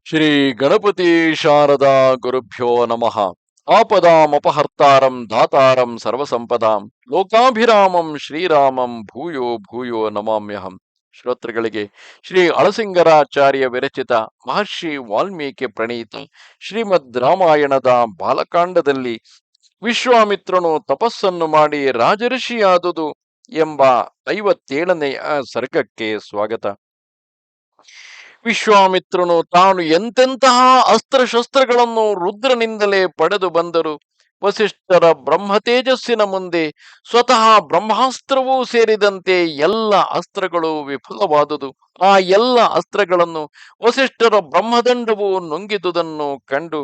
ಶ್ರೀ ಗಣಪತಿ ಶಾರದಾ ಗುರುಭ್ಯೋ ನಮಃ. ಆಪದಾಮಪಹರ್ತಾರಂ ಧಾತಾರಂ ಸರ್ವಸಂಪದಾಂ ಲೋಕಾಭಿರಾಮಂ ಶ್ರೀರಾಮಂ ಭೂಯೋ ಭೂಯೋ ನಮಾಮ್ಯಹಂ. ಶ್ರೋತೃಗಳಿಗೆ ಶ್ರೀ ಅಳಸಿಂಗರಾಚಾರ್ಯ ವಿರಚಿತ ಮಹರ್ಷಿ ವಾಲ್ಮೀಕಿ ಪ್ರಣೀತ ಶ್ರೀಮದ್ ರಾಮಾಯಣದ ಬಾಲಕಾಂಡದಲ್ಲಿ ವಿಶ್ವಾಮಿತ್ರನು ತಪಸ್ಸನ್ನು ಮಾಡಿ ರಾಜಋಷಿಯಾದುದು ಎಂಬ 57ನೆಯ ಸರ್ಗಕ್ಕೆ ಸ್ವಾಗತ. ವಿಶ್ವಾಮಿತ್ರನು ತಾನು ಎಂತೆಂತಹ ಅಸ್ತ್ರಶಸ್ತ್ರಗಳನ್ನು ರುದ್ರನಿಂದಲೇ ಪಡೆದು ಬಂದರು. ವಸಿಷ್ಠರ ಬ್ರಹ್ಮ ತೇಜಸ್ಸಿನ ಮುಂದೆ ಸ್ವತಃ ಬ್ರಹ್ಮಾಸ್ತ್ರವೂ ಸೇರಿದಂತೆ ಎಲ್ಲ ಅಸ್ತ್ರಗಳು ವಿಫಲವಾದುದು. ಆ ಎಲ್ಲ ಅಸ್ತ್ರಗಳನ್ನು ವಸಿಷ್ಠರ ಬ್ರಹ್ಮದಂಡವು ನುಂಗಿದುದನ್ನು ಕಂಡು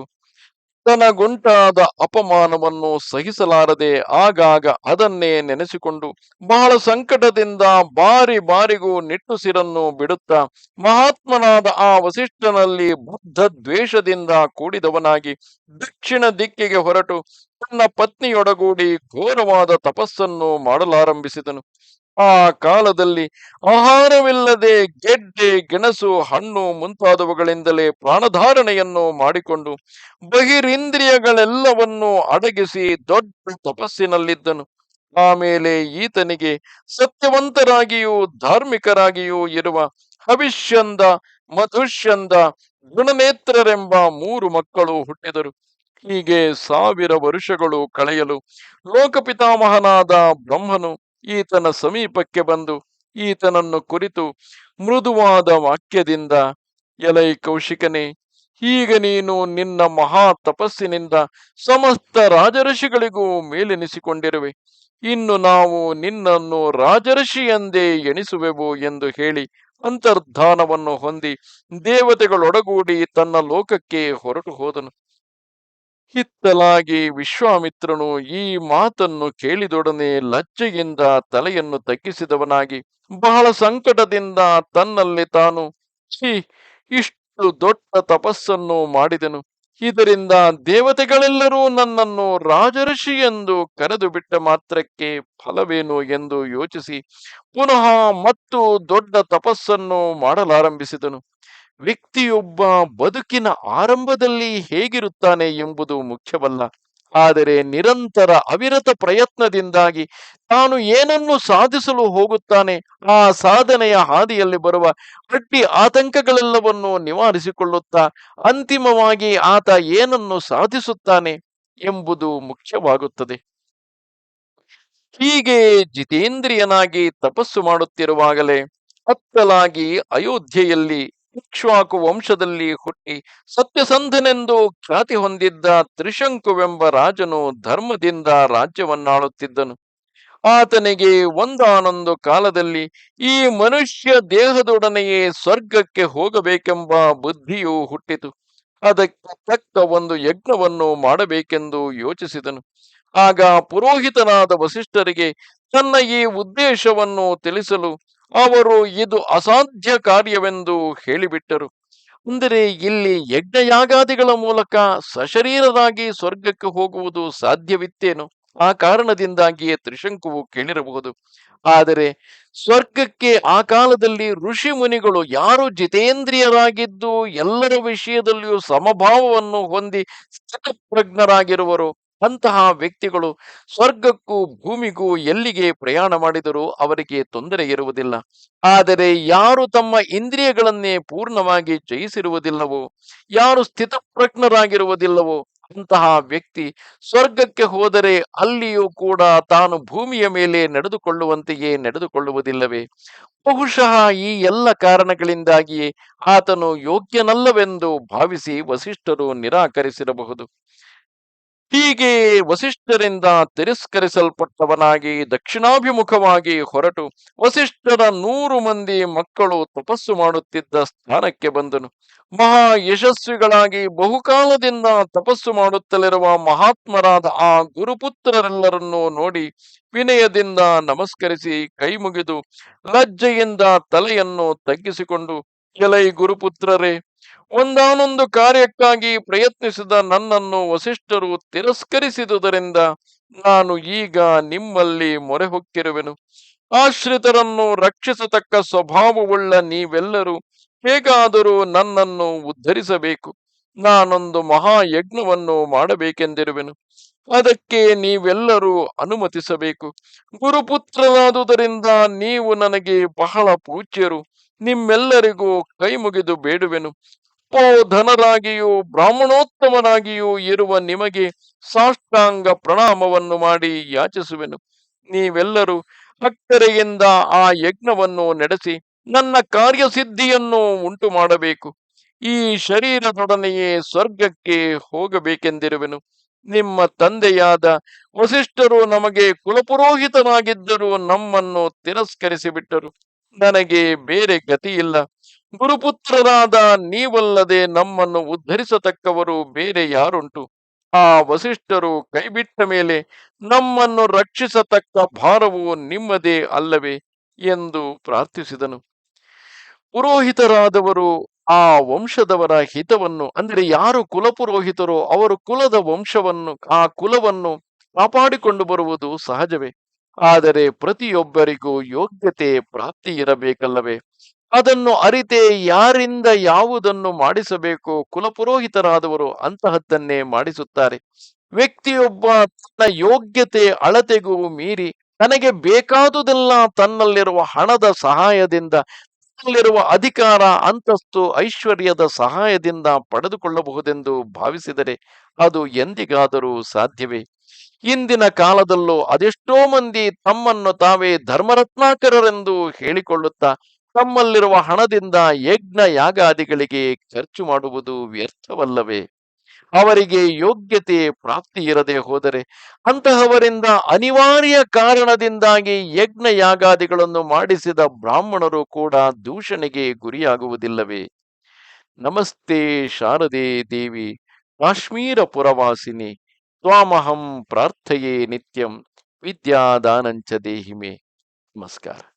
ತನಗುಂಟಾದ ಅಪಮಾನವನ್ನು ಸಹಿಸಲಾರದೆ ಆಗಾಗ ಅದನ್ನೇ ನೆನೆಸಿಕೊಂಡು ಬಹಳ ಸಂಕಟದಿಂದ ಬಾರಿ ಬಾರಿಗೂ ನಿಟ್ಟುಸಿರನ್ನು ಬಿಡುತ್ತಾ ಮಹಾತ್ಮನಾದ ಆ ವಸಿಷ್ಠನಲ್ಲಿ ಬದ್ಧ ದ್ವೇಷದಿಂದ ಕೂಡಿದವನಾಗಿ ದಕ್ಷಿಣ ದಿಕ್ಕಿಗೆ ಹೊರಟು ತನ್ನ ಪತ್ನಿಯೊಡಗೂಡಿ ಘೋರವಾದ ತಪಸ್ಸನ್ನು ಮಾಡಲಾರಂಭಿಸಿದನು. ಆ ಕಾಲದಲ್ಲಿ ಆಹಾರವಿಲ್ಲದೆ ಗೆಡ್ಡೆ ಗೆಣಸು ಹಣ್ಣು ಮುಂತಾದವುಗಳಿಂದಲೇ ಪ್ರಾಣಧಾರಣೆಯನ್ನು ಮಾಡಿಕೊಂಡು ಬಹಿರಿಂದ್ರಿಯಗಳೆಲ್ಲವನ್ನೂ ಅಡಗಿಸಿ ದೊಡ್ಡ ತಪಸ್ಸಿನಲ್ಲಿದ್ದನು. ಆಮೇಲೆ ಈತನಿಗೆ ಸತ್ಯವಂತರಾಗಿಯೂ ಧಾರ್ಮಿಕರಾಗಿಯೂ ಇರುವ ಹವಿಷ್ಯಂದ, ಮಧುಷ್ಯಂದ, ಗುಣನೇತ್ರರೆಂಬ 3 ಮಕ್ಕಳು ಹುಟ್ಟಿದರು. ಹೀಗೆ 1000 ವರುಷಗಳು ಕಳೆಯಲು ಲೋಕಪಿತಾಮಹನಾದ ಬ್ರಹ್ಮನು ಈತನ ಸಮೀಪಕ್ಕೆ ಬಂದು ಈತನನ್ನು ಕುರಿತು ಮೃದುವಾದ ವಾಕ್ಯದಿಂದ, ಎಲೈ ಕೌಶಿಕನೇ, ಈಗ ನೀನು ನಿನ್ನ ಮಹಾ ತಪಸ್ಸಿನಿಂದ ಸಮಸ್ತ ರಾಜಋಷಿಗಳಿಗೂ ಮೇಲೆನಿಸಿಕೊಂಡಿರುವೆ. ಇನ್ನು ನಾವು ನಿನ್ನನ್ನು ರಾಜಋಷಿ ಎಂದೇ ಎಣಿಸುವೆವು ಎಂದು ಹೇಳಿ ಅಂತರ್ಧಾನವನ್ನು ಹೊಂದಿ ದೇವತೆಗಳೊಡಗೂಡಿ ತನ್ನ ಲೋಕಕ್ಕೆ ಹೊರಟು ಹೋದನು. ಹಿತ್ತಲಾಗಿ ವಿಶ್ವಾಮಿತ್ರನು ಈ ಮಾತನ್ನು ಕೇಳಿದೊಡನೆ ಲಜ್ಜೆಯಿಂದ ತಲೆಯನ್ನು ತಗ್ಗಿಸಿದವನಾಗಿ ಬಹಳ ಸಂಕಟದಿಂದ ತನ್ನಲ್ಲಿ ತಾನು, ಛೀ, ಇಷ್ಟು ದೊಡ್ಡ ತಪಸ್ಸನ್ನು ಮಾಡಿದೆನು, ಇದರಿಂದ ದೇವತೆಗಳೆಲ್ಲರೂ ನನ್ನನ್ನು ರಾಜಋಷಿ ಎಂದು ಕರೆದು ಬಿಟ್ಟ ಮಾತ್ರಕ್ಕೆ ಫಲವೇನು ಎಂದು ಯೋಚಿಸಿ ಪುನಃ ಮತ್ತು ದೊಡ್ಡ ತಪಸ್ಸನ್ನು ಮಾಡಲಾರಂಭಿಸಿದನು. ವ್ಯಕ್ತಿಯೊಬ್ಬ ಬದುಕಿನ ಆರಂಭದಲ್ಲಿ ಹೇಗಿರುತ್ತಾನೆ ಎಂಬುದು ಮುಖ್ಯವಲ್ಲ, ಆದರೆ ನಿರಂತರ ಅವಿರತ ಪ್ರಯತ್ನದಿಂದಾಗಿ ತಾನು ಏನನ್ನು ಸಾಧಿಸಲು ಹೋಗುತ್ತಾನೆ ಆ ಸಾಧನೆಯ ಹಾದಿಯಲ್ಲಿ ಬರುವ ಅಡ್ಡಿ ಆತಂಕಗಳೆಲ್ಲವನ್ನು ನಿವಾರಿಸಿಕೊಳ್ಳುತ್ತಾ ಅಂತಿಮವಾಗಿ ಆತ ಏನನ್ನು ಸಾಧಿಸುತ್ತಾನೆ ಎಂಬುದು ಮುಖ್ಯವಾಗುತ್ತದೆ. ಹೀಗೆ ಜಿತೇಂದ್ರಿಯನಾಗಿ ತಪಸ್ಸು ಮಾಡುತ್ತಿರುವಾಗಲೇ ಅತ್ತಲಾಗಿ ಅಯೋಧ್ಯೆಯಲ್ಲಿ ಇಕ್ಷ್ವಾಕು ವಂಶದಲ್ಲಿ ಹುಟ್ಟಿ ಸತ್ಯಸಂಧನೆಂದು ಖ್ಯಾತಿ ಹೊಂದಿದ್ದ ತ್ರಿಶಂಕುವೆಂಬ ರಾಜನು ಧರ್ಮದಿಂದ ರಾಜ್ಯವನ್ನಾಳುತ್ತಿದ್ದನು. ಆತನಿಗೆ ಒಂದಾನೊಂದು ಕಾಲದಲ್ಲಿ ಈ ಮನುಷ್ಯ ದೇಹದೊಡನೆಯೇ ಸ್ವರ್ಗಕ್ಕೆ ಹೋಗಬೇಕೆಂಬ ಬುದ್ಧಿಯು ಹುಟ್ಟಿತು. ಅದಕ್ಕೆ ತಕ್ಕ ಒಂದು ಯಜ್ಞವನ್ನು ಮಾಡಬೇಕೆಂದು ಯೋಚಿಸಿದನು. ಆಗ ಪುರೋಹಿತನಾದ ವಸಿಷ್ಠರಿಗೆ ತನ್ನ ಈ ಉದ್ದೇಶವನ್ನು ತಿಳಿಸಲು ಅವರು ಇದು ಅಸಾಧ್ಯ ಕಾರ್ಯವೆಂದು ಹೇಳಿಬಿಟ್ಟರು. ಅಂದರೆ ಇಲ್ಲಿ ಯಜ್ಞಯಾಗಾದಿಗಳ ಮೂಲಕ ಸಶರೀರರಾಗಿ ಸ್ವರ್ಗಕ್ಕೆ ಹೋಗುವುದು ಸಾಧ್ಯವಿತ್ತೇನು? ಆ ಕಾರಣದಿಂದಾಗಿಯೇ ತ್ರಿಶಂಕುವು ಕೇಳಿರಬಹುದು. ಆದರೆ ಸ್ವರ್ಗಕ್ಕೆ ಆ ಕಾಲದಲ್ಲಿ ಋಷಿ ಮುನಿಗಳು ಯಾರು ಜಿತೇಂದ್ರಿಯರಾಗಿದ್ದು ಎಲ್ಲರ ವಿಷಯದಲ್ಲಿಯೂ ಸಮಭಾವವನ್ನು ಹೊಂದಿ ಸ್ಥಿತಪ್ರಜ್ಞರಾಗಿರುವರು ಅಂತಹ ವ್ಯಕ್ತಿಗಳು ಸ್ವರ್ಗಕ್ಕೂ ಭೂಮಿಗೂ ಎಲ್ಲಿಗೆ ಪ್ರಯಾಣ ಮಾಡಿದರೂ ಅವರಿಗೆ ತೊಂದರೆ ಇರುವುದಿಲ್ಲ. ಆದರೆ ಯಾರು ತಮ್ಮ ಇಂದ್ರಿಯಗಳನ್ನೇ ಪೂರ್ಣವಾಗಿ ಜಯಿಸಿರುವುದಿಲ್ಲವೋ, ಯಾರು ಸ್ಥಿತಪ್ರಜ್ಞರಾಗಿರುವುದಿಲ್ಲವೋ ಅಂತಹ ವ್ಯಕ್ತಿ ಸ್ವರ್ಗಕ್ಕೆ ಹೋದರೆ ಅಲ್ಲಿಯೂ ಕೂಡ ತಾನು ಭೂಮಿಯ ಮೇಲೆ ನಡೆದುಕೊಳ್ಳುವಂತೆಯೇ ನಡೆದುಕೊಳ್ಳುವುದಿಲ್ಲವೇ? ಬಹುಶಃ ಈ ಎಲ್ಲ ಕಾರಣಗಳಿಂದಾಗಿಯೇ ಆತನು ಯೋಗ್ಯನಲ್ಲವೆಂದು ಭಾವಿಸಿ ವಸಿಷ್ಠರು ನಿರಾಕರಿಸಿರಬಹುದು. ಹೀಗೆ ವಸಿಷ್ಠರಿಂದ ತಿರಸ್ಕರಿಸಲ್ಪಟ್ಟವನಾಗಿ ದಕ್ಷಿಣಾಭಿಮುಖವಾಗಿ ಹೊರಟು ವಸಿಷ್ಠರ 100 ಮಂದಿ ಮಕ್ಕಳು ತಪಸ್ಸು ಮಾಡುತ್ತಿದ್ದ ಸ್ಥಾನಕ್ಕೆ ಬಂದನು. ಮಹಾ ಯಶಸ್ವಿಗಳಾಗಿ ಬಹುಕಾಲದಿಂದ ತಪಸ್ಸು ಮಾಡುತ್ತಲಿರುವ ಮಹಾತ್ಮರಾದ ಆ ಗುರುಪುತ್ರರೆಲ್ಲರನ್ನೂ ನೋಡಿ ವಿನಯದಿಂದ ನಮಸ್ಕರಿಸಿ ಕೈಮುಗಿದು ಲಜ್ಜೆಯಿಂದ ತಲೆಯನ್ನು ತಗ್ಗಿಸಿಕೊಂಡು, ಎಲೈ ಗುರುಪುತ್ರರೇ, ಒಂದಾನೊಂದು ಕಾರ್ಯಕ್ಕಾಗಿ ಪ್ರಯತ್ನಿಸಿದ ನನ್ನನ್ನು ವಸಿಷ್ಠರು ತಿರಸ್ಕರಿಸಿದುದರಿಂದ ನಾನು ಈಗ ನಿಮ್ಮಲ್ಲಿ ಮೊರೆ ಹೊಕ್ಕಿರುವೆನು. ಆಶ್ರಿತರನ್ನು ರಕ್ಷಿಸತಕ್ಕ ಸ್ವಭಾವವುಳ್ಳ ನೀವೆಲ್ಲರೂ ಹೇಗಾದರೂ ನನ್ನನ್ನು ಉದ್ಧರಿಸಬೇಕು. ನಾನೊಂದು ಮಹಾಯಜ್ಞವನ್ನು ಮಾಡಬೇಕೆಂದಿರುವೆನು. ಅದಕ್ಕೆ ನೀವೆಲ್ಲರೂ ಅನುಮತಿಸಬೇಕು. ಗುರುಪುತ್ರರಾದುದರಿಂದ ನೀವು ನನಗೆ ಬಹಳ ಪೂಜ್ಯರು. ನಿಮ್ಮೆಲ್ಲರಿಗೂ ಕೈ ಮುಗಿದು ಬೇಡುವೆನು. ಓ ಧನರಾಗಿಯೂ ಬ್ರಾಹ್ಮಣೋತ್ತಮರಾಗಿಯೂ ಇರುವ ನಿಮಗೆ ಸಾಷ್ಟಾಂಗ ಪ್ರಣಾಮವನ್ನು ಮಾಡಿ ಯಾಚಿಸುವೆನು. ನೀವೆಲ್ಲರೂ ಅಕ್ಕರೆಯಿಂದ ಆ ಯಜ್ಞವನ್ನು ನಡೆಸಿ ನನ್ನ ಕಾರ್ಯಸಿದ್ಧಿಯನ್ನು ಉಂಟು ಮಾಡಬೇಕು. ಈ ಶರೀರದೊಡನೆಯೇ ಸ್ವರ್ಗಕ್ಕೆ ಹೋಗಬೇಕೆಂದಿರುವೆನು. ನಿಮ್ಮ ತಂದೆಯಾದ ವಸಿಷ್ಠರು ನಮಗೆ ಕುಲಪುರೋಹಿತನಾಗಿದ್ದರೂ ನಮ್ಮನ್ನು ತಿರಸ್ಕರಿಸಿ ಬಿಟ್ಟರು. ನನಗೆ ಬೇರೆ ಗತಿಯಿಲ್ಲ. ಗುರುಪುತ್ರರಾದ ನೀವಲ್ಲದೆ ನಮ್ಮನ್ನು ಉದ್ಧರಿಸತಕ್ಕವರು ಬೇರೆ ಯಾರುಂಟು? ಆ ವಸಿಷ್ಠರು ಕೈಬಿಟ್ಟ ಮೇಲೆ ನಮ್ಮನ್ನು ರಕ್ಷಿಸತಕ್ಕ ಭಾರವು ನಿಮ್ಮದೇ ಅಲ್ಲವೇ ಎಂದು ಪ್ರಾರ್ಥಿಸಿದನು. ಪುರೋಹಿತರಾದವರು ಆ ವಂಶದವರ ಹಿತವನ್ನು, ಅಂದರೆ ಯಾರು ಕುಲಪುರೋಹಿತರೋ ಅವರು ಕುಲದ ವಂಶವನ್ನು, ಆ ಕುಲವನ್ನು ಕಾಪಾಡಿಕೊಂಡು ಬರುವುದು ಸಹಜವೇ. ಆದರೆ ಪ್ರತಿಯೊಬ್ಬರಿಗೂ ಯೋಗ್ಯತೆ ಪ್ರಾಪ್ತಿ ಇರಬೇಕಲ್ಲವೇ? ಅದನ್ನು ಅರಿತೇ ಯಾರಿಂದ ಯಾವುದನ್ನು ಮಾಡಿಸಬೇಕು ಕುಲಪುರೋಹಿತರಾದವರು ಅಂತಹದ್ದನ್ನೇ ಮಾಡಿಸುತ್ತಾರೆ. ವ್ಯಕ್ತಿಯೊಬ್ಬ ತನ್ನ ಯೋಗ್ಯತೆ ಅಳತೆಗೂ ಮೀರಿ ತನಗೆ ಬೇಕಾದುದೆಲ್ಲ ತನ್ನಲ್ಲಿರುವ ಹಣದ ಸಹಾಯದಿಂದ, ತನ್ನಲ್ಲಿರುವ ಅಧಿಕಾರ, ಅಂತಸ್ತು, ಐಶ್ವರ್ಯದ ಸಹಾಯದಿಂದ ಪಡೆದುಕೊಳ್ಳಬಹುದೆಂದು ಭಾವಿಸಿದರೆ ಅದು ಎಂದಿಗಾದರೂ ಸಾಧ್ಯವೇ? ಇಂದಿನ ಕಾಲದಲ್ಲೂ ಅದೆಷ್ಟೋ ಮಂದಿ ತಮ್ಮನ್ನು ತಾವೇ ಧರ್ಮರತ್ನಾಕರರೆಂದು ಹೇಳಿಕೊಳ್ಳುತ್ತಾ ತಮ್ಮಲ್ಲಿರುವ ಹಣದಿಂದ ಯಜ್ಞ ಯಾಗಾದಿಗಳಿಗೆ ಖರ್ಚು ಮಾಡುವುದು ವ್ಯರ್ಥವಲ್ಲವೇ? ಅವರಿಗೆ ಯೋಗ್ಯತೆ ಪ್ರಾಪ್ತಿ ಇರದೆ ಹೋದರೆ ಅಂತಹವರಿಂದ ಅನಿವಾರ್ಯ ಕಾರಣದಿಂದಾಗಿ ಯಜ್ಞ ಯಾಗಾದಿಗಳನ್ನು ಮಾಡಿಸಿದ ಬ್ರಾಹ್ಮಣರು ಕೂಡ ದೂಷಣೆಗೆ ಗುರಿಯಾಗುವುದಿಲ್ಲವೇ? ನಮಸ್ತೆ ಶಾರದೆ ದೇವಿ ಕಾಶ್ಮೀರ ಪುರವಾಸಿನಿ ತ್ವಾಮಹಂ ಪ್ರಾರ್ಥಯೇ ನಿತ್ಯಂ ವಿದ್ಯಾದಾನಂಚ ದೇಹಿಮೆ. ನಮಸ್ಕಾರ.